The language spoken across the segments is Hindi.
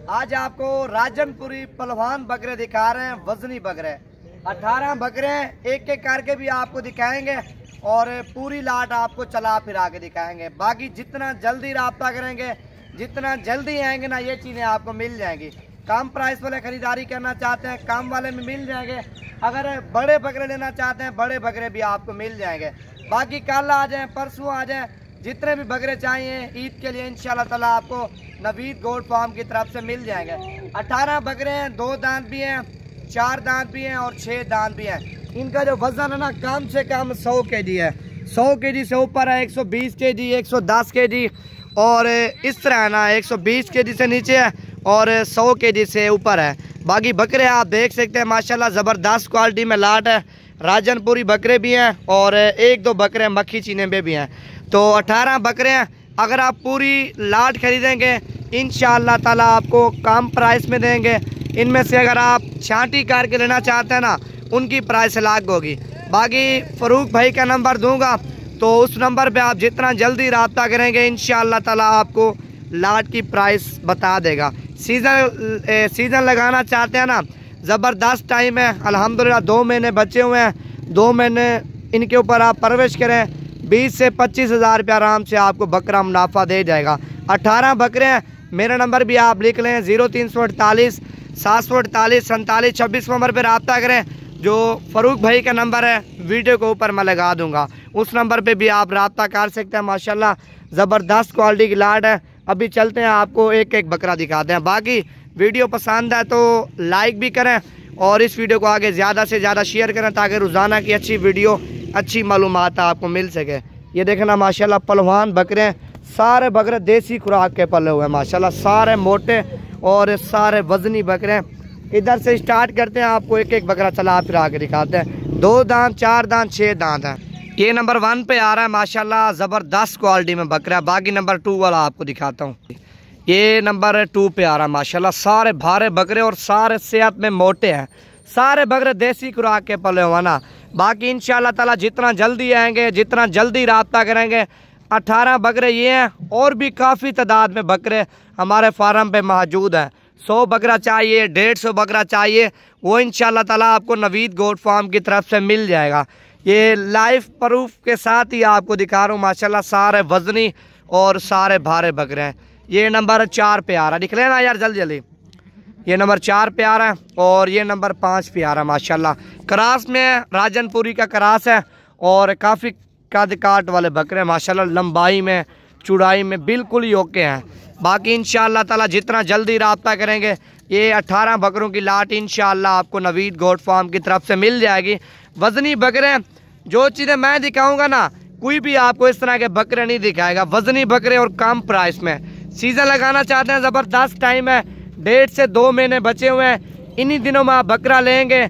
आज आपको राजनपुरी पहलवान बकरे दिखा रहे हैं, वजनी बकरे 18 बकरे एक एक करके भी आपको दिखाएंगे और पूरी लाट आपको चला फिरा के दिखाएंगे। बाकी जितना जल्दी राब्ता करेंगे, जितना जल्दी आएंगे ना, ये चीज़ें आपको मिल जाएंगी। कम प्राइस वाले खरीदारी करना चाहते हैं, कम वाले में मिल जाएंगे। अगर बड़े बकरे लेना चाहते हैं, बड़े बकरे भी आपको मिल जाएंगे। बाकी कल आ जाएं, परसों आ जाएं, जितने भी बकरे चाहिए ईद के लिए इंशाल्लाह ताला आपको नवीद गोट फार्म की तरफ से मिल जाएंगे। 18 बकरे हैं, 2 दांत भी हैं, 4 दांत भी हैं और 6 दांत भी हैं। इनका जो वजन है ना, कम से कम 100 kg है। 100 kg से ऊपर है 120 kg, 110 kg और इस तरह है ना, 120 kg से नीचे है और 100 kg से ऊपर है। बाकी बकरे आप देख सकते हैं माशाल्लाह ज़बरदस्त क्वालिटी में लाट है। राजनपुरी बकरे भी हैं और 1-2 बकरे मक्खी चीने में भी हैं। तो 18 बकरे हैं। अगर आप पूरी लाट खरीदेंगे इंशाअल्लाह ताला आपको कम प्राइस में देंगे। इनमें से अगर आप छांटी करके लेना चाहते हैं ना, उनकी प्राइस अलग होगी। बाकी फ़रूक भाई का नंबर दूंगा, तो उस नंबर पे आप जितना जल्दी रब्ता करेंगे इंशाअल्लाह ताला आपको लाट की प्राइस बता देगा। सीज़न लगाना चाहते हैं ना, ज़बरदस्त टाइम है अल्हम्दुलिल्लाह। 2 महीने बचे हुए हैं, 2 महीने इनके ऊपर आप परवरिश करें, 20 से 25 हज़ार रुपये आराम से आपको बकरा मुनाफा दे जाएगा। 18 बकरे हैं। मेरा नंबर भी आप लिख लें 0348 748 47 26 नंबर पर रब्ता करें। जो फ़रूक भाई का नंबर है वीडियो के ऊपर मैं लगा दूंगा, उस नंबर पे भी आप रब्ता कर सकते हैं। माशाल्लाह ज़बरदस्त क्वालिटी की लाट है। अभी चलते हैं, आपको एक एक बकरा दिखाते हैं। बाकी वीडियो पसंद है तो लाइक भी करें और इस वीडियो को आगे ज़्यादा से ज़्यादा शेयर करें, ताकि रोज़ाना की अच्छी वीडियो, अच्छी मालूमात आपको मिल सके। ये देखना माशाल्लाह पहलवान बकरे हैं, सारे बकरे देसी खुराक के पले हुए हैं माशाल्लाह, सारे मोटे और सारे वजनी बकरे हैं। इधर से स्टार्ट करते हैं, आपको एक एक बकरा चला फिरा के दिखाते हैं। 2 दांत, 4 दांत, 6 दांत हैं। ये नंबर 1 पे आ रहा है माशाल्लाह, ज़बरदस्त क्वालिटी में बकरा। बाकी नंबर 2 वाला आपको दिखाता हूँ। ये नंबर 2 पे आ रहा है माशाल्लाह, सारे भारे बकरे और सारे सेहत में मोटे हैं। सारे बकरे देसी खुराक के पले हुए ना। बाकी इंशाअल्लाह ताला जितना जल्दी आएंगे, जितना जल्दी रब्ता करेंगे। 18 बकरे ये हैं और भी काफ़ी तादाद में बकरे हमारे फार्म पे मौजूद हैं। 100 बकरा चाहिए, 150 बकरा चाहिए, वो इंशाअल्लाह ताला आपको नवीद गोट फार्म की तरफ से मिल जाएगा। ये लाइव प्रूफ के साथ ही आपको दिखा रहा हूँ माशाल्लाह, सारे वजनी और सारे भारे बकरे हैं। ये नंबर 4 पे आ रहा है, दिख लेना यार जल्दी जल्दी। ये नंबर 4 पे आ रहा है और ये नंबर 5 पे आ रहा है माशाल्लाह। क्रास में राजनपुरी का क्रास है और काफ़ी कद काट वाले बकरे हैं माशाल्लाह, लंबाई में, चौड़ाई में बिल्कुल ही ओके हैं। बाकी इंशाअल्लाह ताला जितना जल्दी रब्ता करेंगे, ये 18 बकरों की लाट इंशाअल्लाह आपको नवीद गोट फार्म की तरफ से मिल जाएगी। वजनी बकरे, जो चीज़ें मैं दिखाऊँगा ना, कोई भी आपको इस तरह के बकरे नहीं दिखाएगा। वजनी बकरे और कम प्राइस में। सीज़न लगाना चाहते हैं, ज़बरदस्त टाइम है, 1.5 से 2 महीने बचे हुए हैं। इन्हीं दिनों में आप बकरा लेंगे,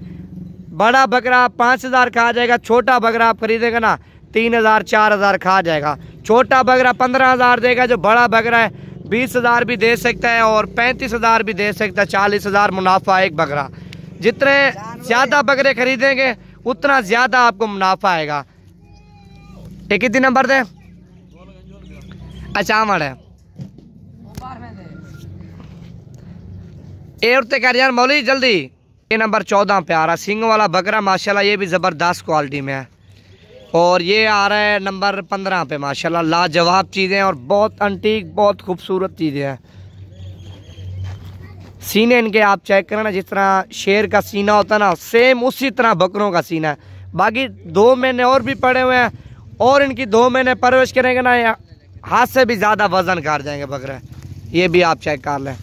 बड़ा बकरा 5,000 खा जाएगा, छोटा बकरा आप खरीदेंगे ना 3,000 4,000 खा जाएगा। छोटा बकरा 15,000 देगा, जो बड़ा बकरा है 20,000 भी दे सकता है और 35,000 भी दे सकता है। 40,000 मुनाफा एक बकरा। जितने ज़्यादा बकरे खरीदेंगे उतना ज़्यादा आपको मुनाफा आएगा। एक कितने नंबर दे? अच्छा है उठते कर यार मौली जल्दी। ये नंबर 14 पे आ रहा, सिंग वाला बकरा माशाल्लाह, ये भी ज़बरदस्त क्वालिटी में है। और ये आ रहा है नंबर 15 पे माशाल्लाह, लाजवाब चीज़ें और बहुत अंटीक, बहुत खूबसूरत चीज़ें हैं। सीने इनके आप चेक करें ना, जिस तरह शेर का सीना होता है ना, सेम उसी तरह बकरों का सीना है। बाकी 2 महीने और भी पड़े हुए हैं और इनकी 2 महीने परवरिश करेंगे ना, हाथ से भी ज़्यादा वजन कर जाएंगे बकरे। ये भी आप चेक कर लें।